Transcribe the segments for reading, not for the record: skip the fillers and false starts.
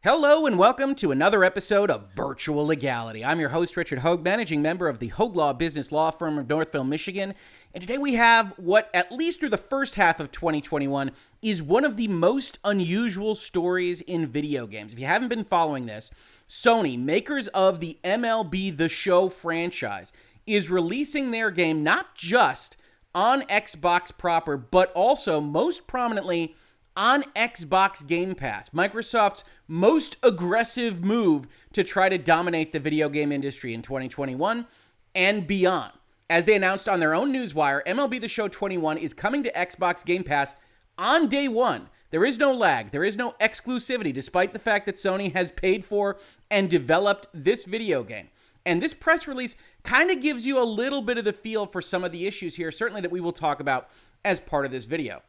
Hello and welcome to another episode of Virtual Legality. I'm your host, Richard Hoeg, managing member of the Hoeg Law Business Law Firm of Northville, Michigan. And today we have what, at least through the first half of 2021, is one of the most unusual stories in video games. If you haven't been following this, Sony, makers of the MLB The Show franchise, is releasing their game not just on Xbox proper, but also, most prominently, on Xbox Game Pass, Microsoft's most aggressive move to try to dominate the video game industry in 2021 and beyond. As they announced on their own newswire, MLB The Show 21 is coming to Xbox Game Pass on day one. There is no lag. There is no exclusivity, despite the fact that Sony has paid for and developed this video game. And this press release kind of gives you a little bit of the feel for some of the issues here, certainly that we will talk about as part of this video.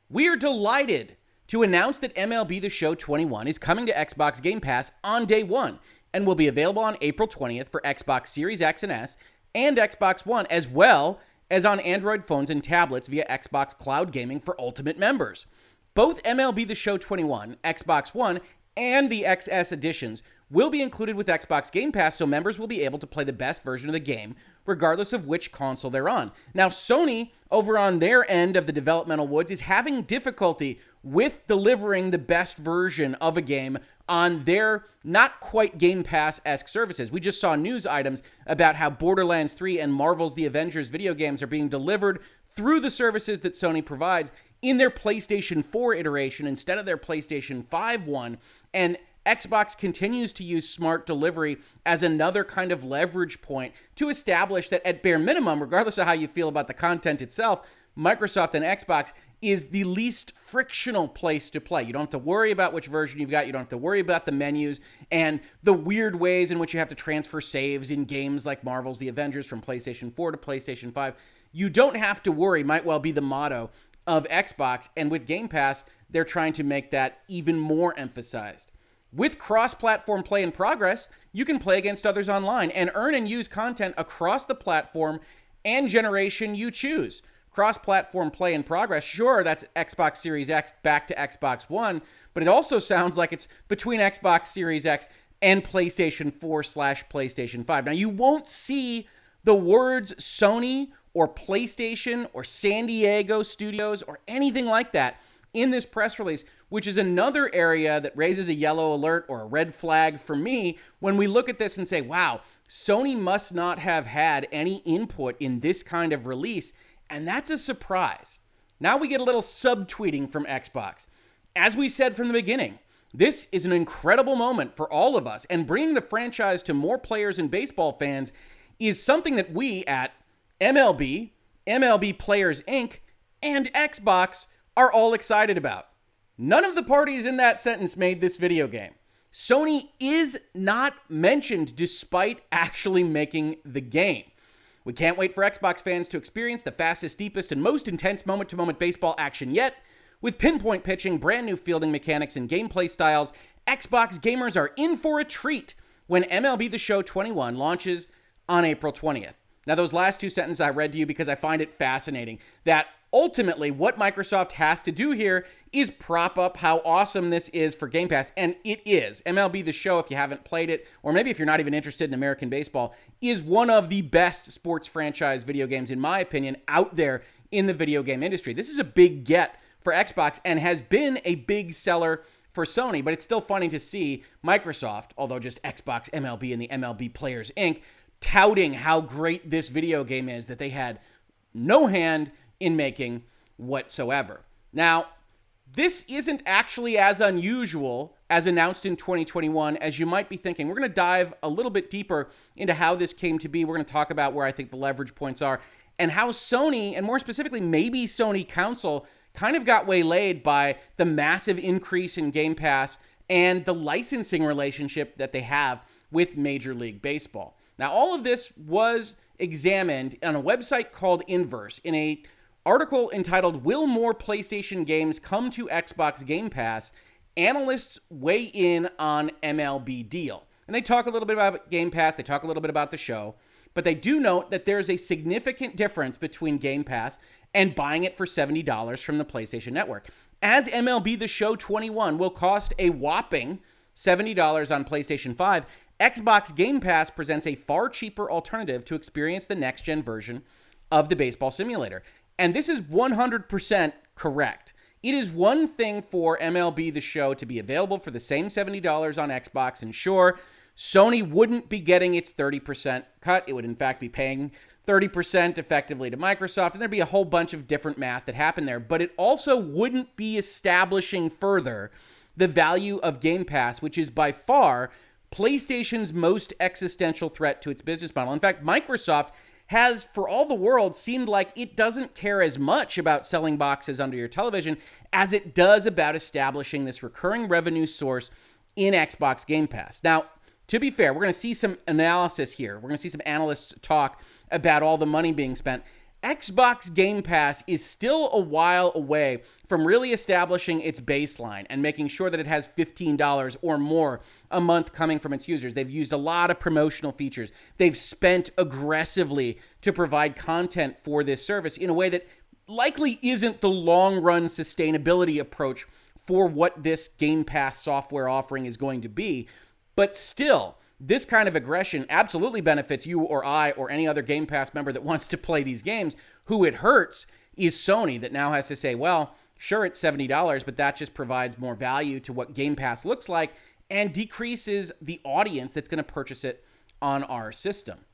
We are delighted to announce that MLB The Show 21 is coming to Xbox Game Pass on day one and will be available on April 20th for Xbox Series X and S and Xbox One, as well as on Android phones and tablets via Xbox Cloud Gaming for Ultimate members. Both MLB The Show 21, Xbox One, and the XS editions will be included with Xbox Game Pass, so members will be able to play the best version of the game, regardless of which console they're on. Now, Sony, over on their end of the developmental woods, is having difficulty with delivering the best version of a game on their not quite Game Pass-esque services. We just saw news items about how Borderlands 3 and Marvel's The Avengers video games are being delivered through the services that Sony provides in their PlayStation 4 iteration instead of their PlayStation 5 one, and Xbox continues to use smart delivery as another kind of leverage point to establish that at bare minimum, regardless of how you feel about the content itself, Microsoft and Xbox is the least frictional place to play. You don't have to worry about which version you've got. You don't have to worry about the menus and the weird ways in which you have to transfer saves in games like Marvel's The Avengers from PlayStation 4 to PlayStation 5. You don't have to worry, might well be the motto of Xbox, and with Game Pass, they're trying to make that even more emphasized. With cross-platform play in progress, you can play against others online and earn and use content across the platform and generation you choose. Cross-platform play in progress, sure, that's Xbox Series X back to Xbox One, but it also sounds like it's between Xbox Series X and PlayStation 4/PlayStation 5. Now, you won't see the words Sony or PlayStation or San Diego Studios or anything like that in this press release, which is another area that raises a yellow alert or a red flag for me when we look at this and say, wow, Sony must not have had any input in this kind of release, and that's a surprise. Now we get a little subtweeting from Xbox. As we said from the beginning, this is an incredible moment for all of us, and bringing the franchise to more players and baseball fans is something that we at MLB, MLB Players Inc., and Xbox are all excited about. None of the parties in that sentence made this video game. Sony is not mentioned despite actually making the game. We can't wait for Xbox fans to experience the fastest, deepest, and most intense moment-to-moment baseball action yet. With pinpoint pitching, brand new fielding mechanics, and gameplay styles, Xbox gamers are in for a treat when MLB The Show 21 launches on April 20th. Now, those last two sentences I read to you because I find it fascinating that ultimately what Microsoft has to do here is prop up how awesome this is for Game Pass, and it is. MLB The Show, if you haven't played it, or maybe if you're not even interested in American baseball, is one of the best sports franchise video games, in my opinion, out there in the video game industry. This is a big get for Xbox and has been a big seller for Sony, but it's still funny to see Microsoft, although just Xbox, MLB, and the MLB Players Inc., touting how great this video game is that they had no hand in making whatsoever. Now, this isn't actually as unusual as announced in 2021 as you might be thinking. We're going to dive a little bit deeper into how this came to be. We're going to talk about where I think the leverage points are and how Sony, and more specifically maybe Sony Council, kind of got waylaid by the massive increase in Game Pass and the licensing relationship that they have with Major League Baseball. Now, all of this was examined on a website called Inverse in a article entitled, "Will More PlayStation Games Come to Xbox Game Pass? Analysts Weigh In on MLB Deal." And they talk a little bit about Game Pass, they talk a little bit about the show, but they do note that there's a significant difference between Game Pass and buying it for $70 from the PlayStation Network. As MLB The Show 21 will cost a whopping $70 on PlayStation 5, Xbox Game Pass presents a far cheaper alternative to experience the next-gen version of the baseball simulator. And this is 100% correct. It is one thing for MLB The Show to be available for the same $70 on Xbox, and sure, Sony wouldn't be getting its 30% cut. It would, in fact, be paying 30% effectively to Microsoft, and there'd be a whole bunch of different math that happened there. But it also wouldn't be establishing further the value of Game Pass, which is by far PlayStation's most existential threat to its business model. In fact, Microsoft has, for all the world, seemed like it doesn't care as much about selling boxes under your television as it does about establishing this recurring revenue source in Xbox Game Pass. Now, to be fair, we're going to see some analysis here. We're going to see some analysts talk about all the money being spent. Xbox Game Pass is still a while away from really establishing its baseline and making sure that it has $15 or more a month coming from its users. They've used a lot of promotional features. They've spent aggressively to provide content for this service in a way that likely isn't the long-run sustainability approach for what this Game Pass software offering is going to be. But still, this kind of aggression absolutely benefits you or I or any other Game Pass member that wants to play these games. Who it hurts is Sony, that now has to say, well, sure, it's $70, but that just provides more value to what Game Pass looks like and decreases the audience that's going to purchase it on our system.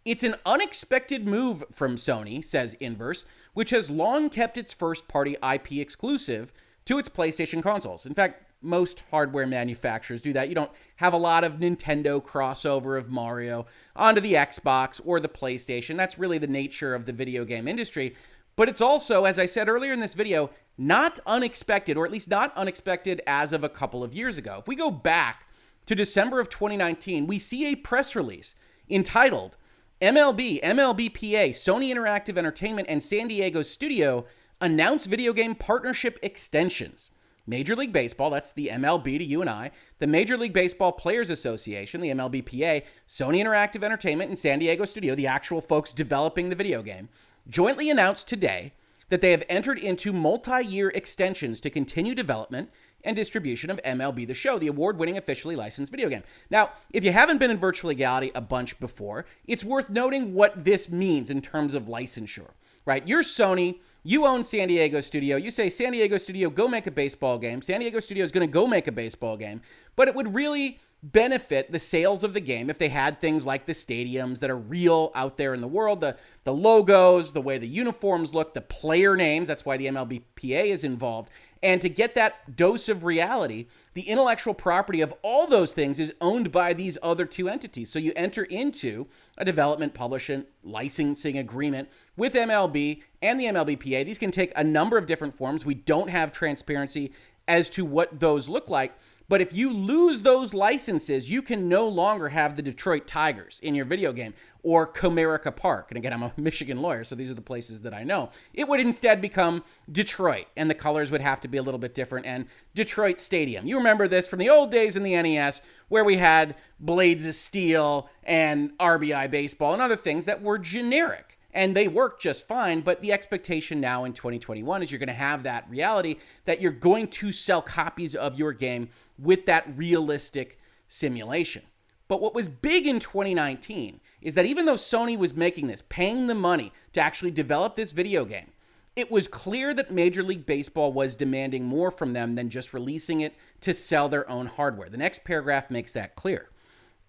It's an unexpected move from Sony, says Inverse, which has long kept its first-party IP exclusive to its PlayStation consoles. In fact, most hardware manufacturers do that. You don't have a lot of Nintendo crossover of Mario onto the Xbox or the PlayStation. That's really the nature of the video game industry. But it's also, as I said earlier in this video, not unexpected, or at least not unexpected as of a couple of years ago. If we go back to December of 2019, we see a press release entitled MLB, MLBPA, Sony Interactive Entertainment, and San Diego Studio announce video game partnership extensions. Major League Baseball, that's the MLB to you and I, the Major League Baseball Players Association, the MLBPA, Sony Interactive Entertainment, and San Diego Studio, the actual folks developing the video game, jointly announced today that they have entered into multi-year extensions to continue development and distribution of MLB The Show, the award-winning officially licensed video game. Now, if you haven't been in Virtual Legality a bunch before, it's worth noting what this means in terms of licensure, right? You're Sony. You own San Diego Studio. You say, San Diego Studio, go make a baseball game. San Diego Studio is going to go make a baseball game. But it would really benefit the sales of the game if they had things like the stadiums that are real out there in the world, the logos, the way the uniforms look, the player names. That's why the MLBPA is involved. And to get that dose of reality, the intellectual property of all those things is owned by these other two entities. So you enter into a development, publishing, licensing agreement with MLB and the MLBPA. These can take a number of different forms. We don't have transparency as to what those look like. But if you lose those licenses, you can no longer have the Detroit Tigers in your video game or Comerica Park. And again, I'm a Michigan lawyer, so these are the places that I know. It would instead become Detroit, and the colors would have to be a little bit different, and Detroit Stadium. You remember this from the old days in the NES where we had Blades of Steel and RBI Baseball and other things that were generic. And they work just fine, but the expectation now in 2021 is you're going to have that reality that you're going to sell copies of your game with that realistic simulation. But what was big in 2019 is that even though Sony was making this, paying the money to actually develop this video game, it was clear that Major League Baseball was demanding more from them than just releasing it to sell their own hardware. The next paragraph makes that clear.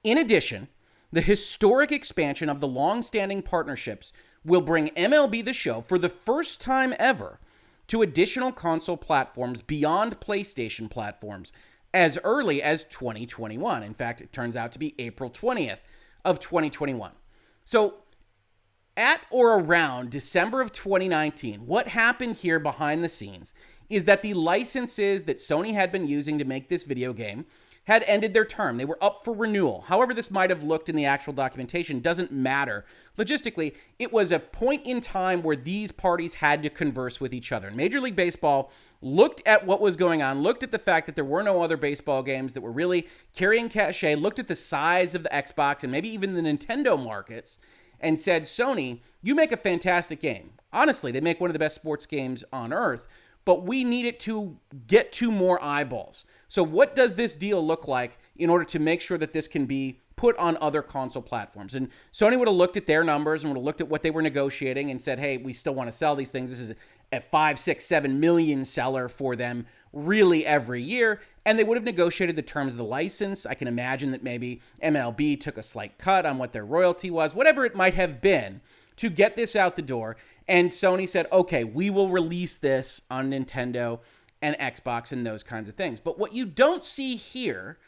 In addition, the historic expansion of the long-standing partnerships will bring MLB The Show for the first time ever to additional console platforms beyond PlayStation platforms as early as 2021. In fact, it turns out to be April 20th of 2021. So at or around December of 2019, what happened here behind the scenes is that the licenses that Sony had been using to make this video game had ended their term. They were up for renewal. However this might have looked in the actual documentation doesn't matter. Logistically, it was a point in time where these parties had to converse with each other. And Major League Baseball looked at what was going on, looked at the fact that there were no other baseball games that were really carrying cachet, looked at the size of the Xbox and maybe even the Nintendo markets, and said, Sony, you make a fantastic game. Honestly, they make one of the best sports games on earth, but we need it to get to more eyeballs. So what does this deal look like in order to make sure that this can be put on other console platforms. And Sony would have looked at their numbers and would have looked at what they were negotiating and said, hey, we still want to sell these things. This is a 5, 6, 7 million seller for them really every year. And they would have negotiated the terms of the license. I can imagine that maybe MLB took a slight cut on what their royalty was, whatever it might have been, to get this out the door. And Sony said, okay, we will release this on Nintendo and Xbox and those kinds of things. But what you don't see here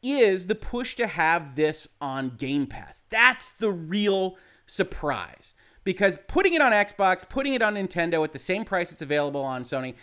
is the push to have this on Game Pass. That's the real surprise. Because putting it on Xbox, putting it on Nintendo at the same price it's available on Sony,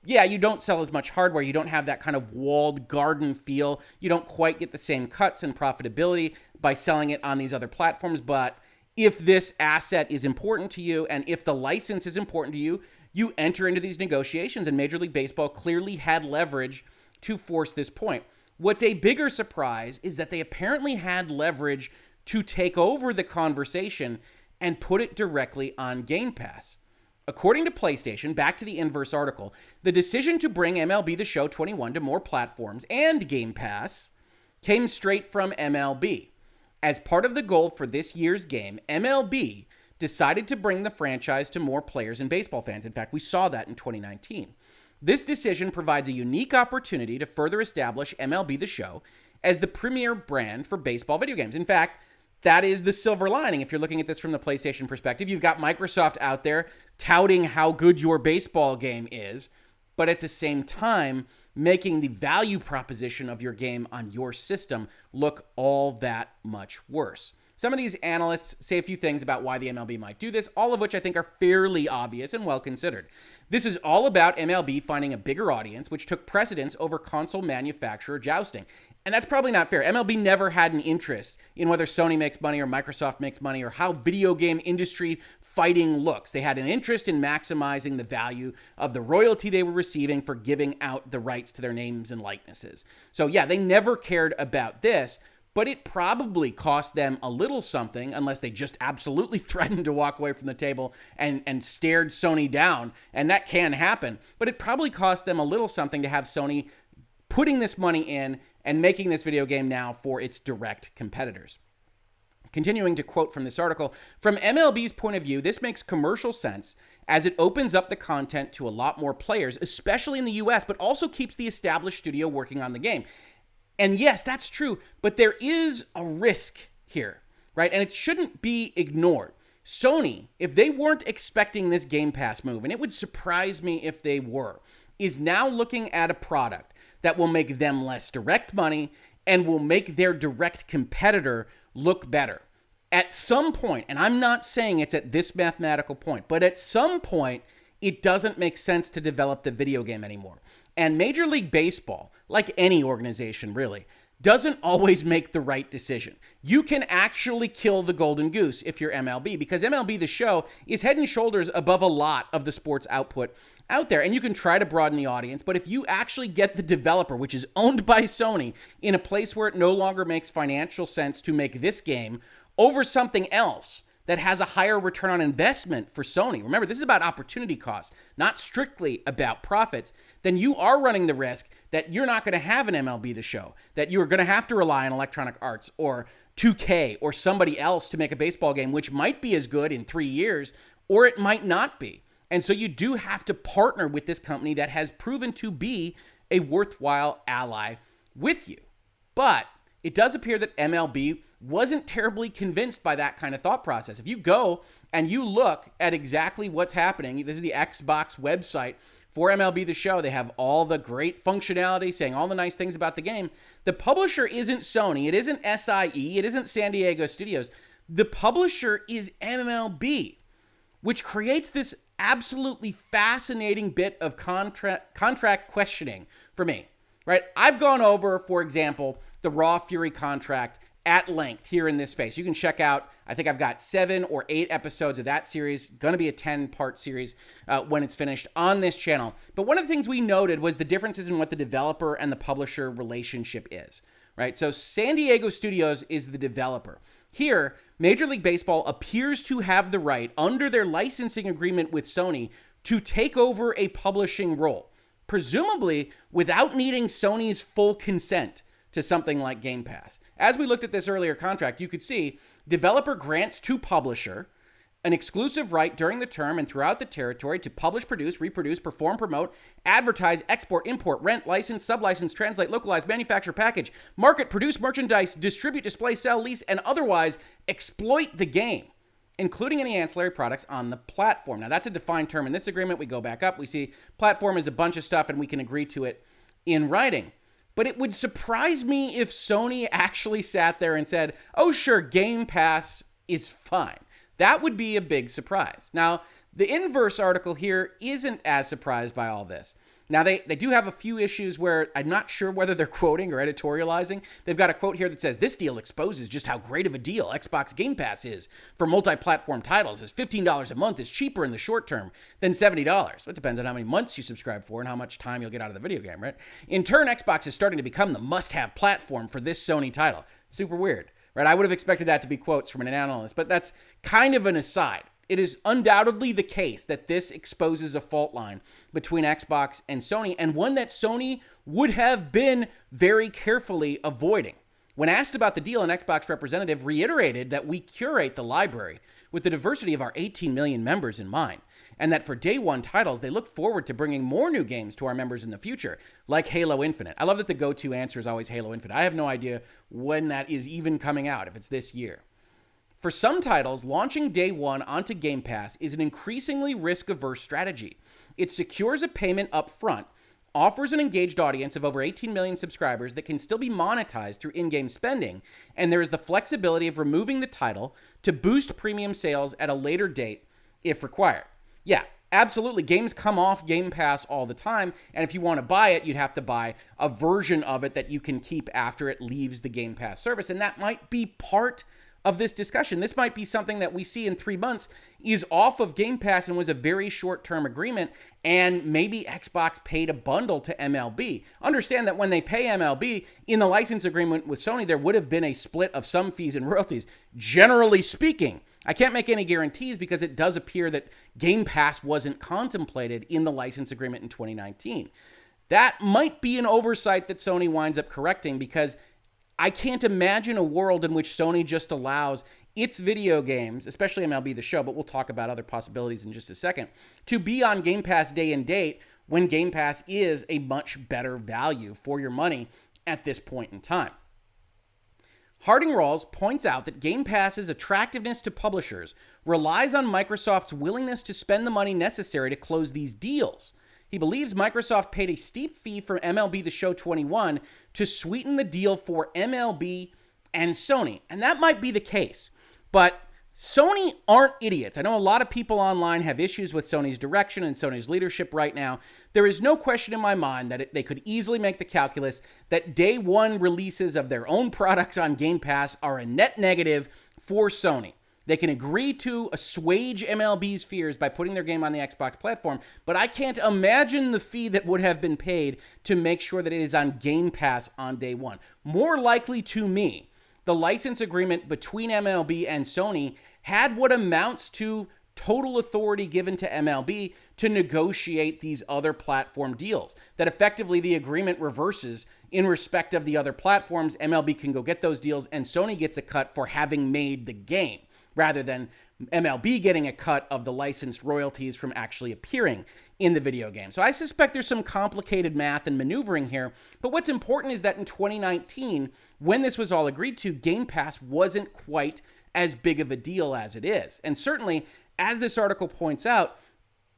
yeah, you don't sell as much hardware. You don't have that kind of walled garden feel. You don't quite get the same cuts and profitability by selling it on these other platforms. But if this asset is important to you and if the license is important to you, you enter into these negotiations. And Major League Baseball clearly had leverage to force this point. What's a bigger surprise is that they apparently had leverage to take over the conversation and put it directly on Game Pass. According to PlayStation, back to the inverse article, the decision to bring MLB The Show 21 to more platforms and Game Pass came straight from MLB. As part of the goal for this year's game, MLB decided to bring the franchise to more players and baseball fans. In fact, we saw that in 2019. This decision provides a unique opportunity to further establish MLB The Show as the premier brand for baseball video games. In fact, that is the silver lining. If you're looking at this from the PlayStation perspective, you've got Microsoft out there touting how good your baseball game is, but at the same time, making the value proposition of your game on your system look all that much worse. Some of these analysts say a few things about why the MLB might do this, all of which I think are fairly obvious and well considered. This is all about MLB finding a bigger audience, which took precedence over console manufacturer jousting. And that's probably not fair. MLB never had an interest in whether Sony makes money or Microsoft makes money or how video game industry fighting looks. They had an interest in maximizing the value of the royalty they were receiving for giving out the rights to their names and likenesses. So yeah, they never cared about this. But it probably cost them a little something, unless they just absolutely threatened to walk away from the table and stared Sony down. And that can happen. But it probably cost them a little something to have Sony putting this money in and making this video game now for its direct competitors. Continuing to quote from this article, from MLB's point of view, this makes commercial sense as it opens up the content to a lot more players, especially in the US, but also keeps the established studio working on the game. And yes, that's true, but there is a risk here, right? And it shouldn't be ignored. Sony, if they weren't expecting this Game Pass move, and it would surprise me if they were, is now looking at a product that will make them less direct money and will make their direct competitor look better. At some point, and I'm not saying it's at this mathematical point, but at some point, it doesn't make sense to develop the video game anymore. And Major League Baseball, like any organization really, doesn't always make the right decision. You can actually kill the golden goose if you're MLB, because MLB The Show is head and shoulders above a lot of the sports output out there. And you can try to broaden the audience, but if you actually get the developer, which is owned by Sony, in a place where it no longer makes financial sense to make this game over something else that has a higher return on investment for Sony. Remember, this is about opportunity cost, not strictly about profits. Then you are running the risk that you're not going to have an MLB The Show, that you are going to have to rely on Electronic Arts or 2K or somebody else to make a baseball game, which might be as good in 3 years, or it might not be. And so you do have to partner with this company that has proven to be a worthwhile ally with you. But it does appear that MLB wasn't terribly convinced by that kind of thought process. If you go and you look at exactly what's happening, this is the Xbox website for MLB The Show. They have all the great functionality, saying all the nice things about the game. The publisher isn't Sony. It isn't SIE. It isn't San Diego Studios. The publisher is MLB, which creates this absolutely fascinating bit of contract questioning for me, right? I've gone over, for example, the Raw Fury contract at length here in this space. You can check out, I think I've got 7 or 8 episodes of that series, going to be a 10-part series when it's finished on this channel. But one of the things we noted was the differences in what the developer and the publisher relationship is, right? So San Diego Studios is the developer. Here, Major League Baseball appears to have the right, under their licensing agreement with Sony, to take over a publishing role, presumably without needing Sony's full consent to something like Game Pass. As we looked at this earlier contract, you could see developer grants to publisher an exclusive right during the term and throughout the territory to publish, produce, reproduce, perform, promote, advertise, export, import, rent, license, sublicense, translate, localize, manufacture, package, market, produce merchandise, distribute, display, sell, lease, and otherwise exploit the game, including any ancillary products on the platform. Now, that's a defined term in this agreement. We go back up. We see platform is a bunch of stuff, and we can agree to it in writing. But it would surprise me if Sony actually sat there and said, oh, sure, Game Pass is fine. That would be a big surprise. Now, the inverse article here isn't as surprised by all this. Now, they do have a few issues where I'm not sure whether they're quoting or editorializing. They've got a quote here that says, this deal exposes just how great of a deal Xbox Game Pass is for multi-platform titles, as $15 a month is cheaper in the short term than $70. Well, it depends on how many months you subscribe for and how much time you'll get out of the video game, right? In turn, Xbox is starting to become the must-have platform for this Sony title. Super weird, right? I would have expected that to be quotes from an analyst, but that's kind of an aside. It is undoubtedly the case that this exposes a fault line between Xbox and Sony, and one that Sony would have been very carefully avoiding. When asked about the deal, an Xbox representative reiterated that we curate the library with the diversity of our 18 million members in mind, and that for day one titles, they look forward to bringing more new games to our members in the future, like Halo Infinite. I love that the go-to answer is always Halo Infinite. I have no idea when that is even coming out, if it's this year. For some titles, launching day one onto Game Pass is an increasingly risk-averse strategy. It secures a payment up front, offers an engaged audience of over 18 million subscribers that can still be monetized through in-game spending, and there is the flexibility of removing the title to boost premium sales at a later date if required. Yeah, absolutely. Games come off Game Pass all the time, and if you want to buy it, you'd have to buy a version of it that you can keep after it leaves the Game Pass service, and that might be part of this discussion. This might be something that we see in 3 months is off of Game Pass and was a very short-term agreement, and maybe Xbox paid a bundle to MLB. Understand that when they pay MLB, in the license agreement with Sony, there would have been a split of some fees and royalties. Generally speaking, I can't make any guarantees because it does appear that Game Pass wasn't contemplated in the license agreement in 2019. That might be an oversight that Sony winds up correcting, because I can't imagine a world in which Sony just allows its video games, especially MLB The Show, but we'll talk about other possibilities in just a second, to be on Game Pass day and date when Game Pass is a much better value for your money at this point in time. Harding Rawls points out that Game Pass's attractiveness to publishers relies on Microsoft's willingness to spend the money necessary to close these deals. He believes Microsoft paid a steep fee for MLB The Show 21 to sweeten the deal for MLB and Sony. And that might be the case. But Sony aren't idiots. I know a lot of people online have issues with Sony's direction and Sony's leadership right now. There is no question in my mind that they could easily make the calculus that day one releases of their own products on Game Pass are a net negative for Sony. They can agree to assuage MLB's fears by putting their game on the Xbox platform, but I can't imagine the fee that would have been paid to make sure that it is on Game Pass on day one. More likely to me, the license agreement between MLB and Sony had what amounts to total authority given to MLB to negotiate these other platform deals. That effectively the agreement reverses in respect of the other platforms. MLB can go get those deals, and Sony gets a cut for having made the game, rather than MLB getting a cut of the licensed royalties from actually appearing in the video game. So I suspect there's some complicated math and maneuvering here, but what's important is that in 2019, when this was all agreed to, Game Pass wasn't quite as big of a deal as it is. And certainly, as this article points out,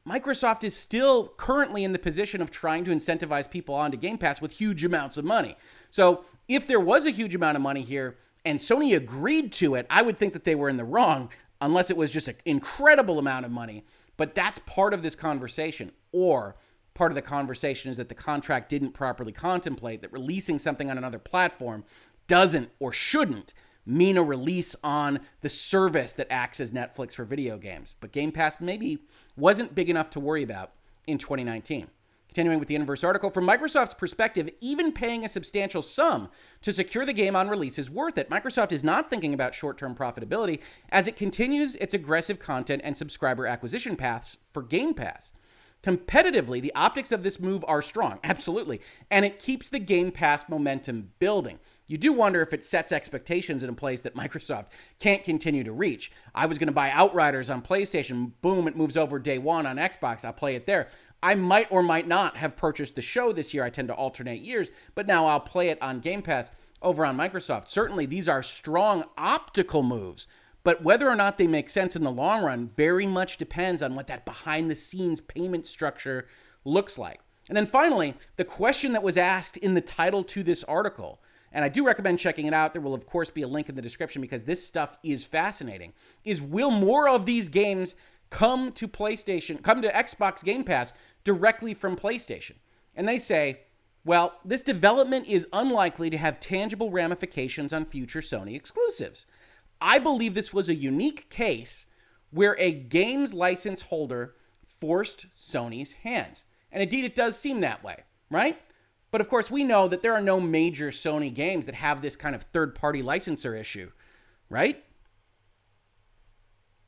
Microsoft is still currently in the position of trying to incentivize people onto Game Pass with huge amounts of money. So if there was a huge amount of money here, and Sony agreed to it, I would think that they were in the wrong, unless it was just an incredible amount of money. But that's part of this conversation. Or part of the conversation is that the contract didn't properly contemplate that releasing something on another platform doesn't or shouldn't mean a release on the service that acts as Netflix for video games. But Game Pass maybe wasn't big enough to worry about in 2019. Continuing with the inverse article, from Microsoft's perspective, even paying a substantial sum to secure the game on release is worth it. Microsoft is not thinking about short-term profitability as it continues its aggressive content and subscriber acquisition paths for Game Pass. Competitively, the optics of this move are strong, absolutely, and it keeps the Game Pass momentum building. You do wonder if it sets expectations in a place that Microsoft can't continue to reach. I was going to buy Outriders on PlayStation. Boom, it moves over day one on Xbox. I'll play it there. I might or might not have purchased the show this year. I tend to alternate years, but now I'll play it on Game Pass over on Microsoft. Certainly, these are strong optical moves, but whether or not they make sense in the long run very much depends on what that behind-the-scenes payment structure looks like. And then finally, the question that was asked in the title to this article, and I do recommend checking it out. There will, of course, be a link in the description because this stuff is fascinating, is will more of these games come to Xbox Game Pass directly from PlayStation? And they say, well, this development is unlikely to have tangible ramifications on future Sony exclusives. I believe this was a unique case where a games license holder forced Sony's hands. And indeed, it does seem that way, right? But of course, we know that there are no major Sony games that have this kind of third-party licensor issue, right?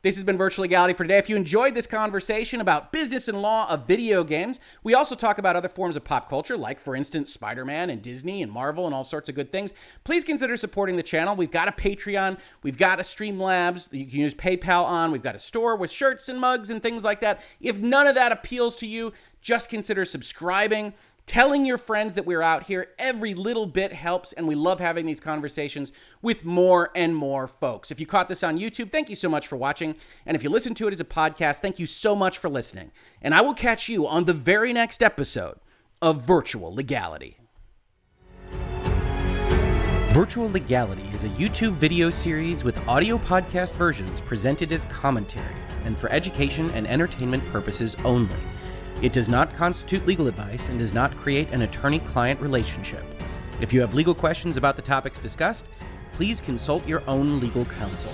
This has been Virtual Legality for today. If you enjoyed this conversation about business and law of video games, we also talk about other forms of pop culture, like, for instance, Spider-Man and Disney and Marvel and all sorts of good things. Please consider supporting the channel. We've got a Patreon. We've got a Streamlabs that you can use PayPal on. We've got a store with shirts and mugs and things like that. If none of that appeals to you, just consider subscribing. Telling your friends that we're out here, every little bit helps, and we love having these conversations with more and more folks. If you caught this on YouTube, thank you so much for watching, and if you listen to it as a podcast, thank you so much for listening. And I will catch you on the very next episode of Virtual Legality. Virtual Legality is a YouTube video series with audio podcast versions presented as commentary and for education and entertainment purposes only. It does not constitute legal advice and does not create an attorney-client relationship. If you have legal questions about the topics discussed, please consult your own legal counsel.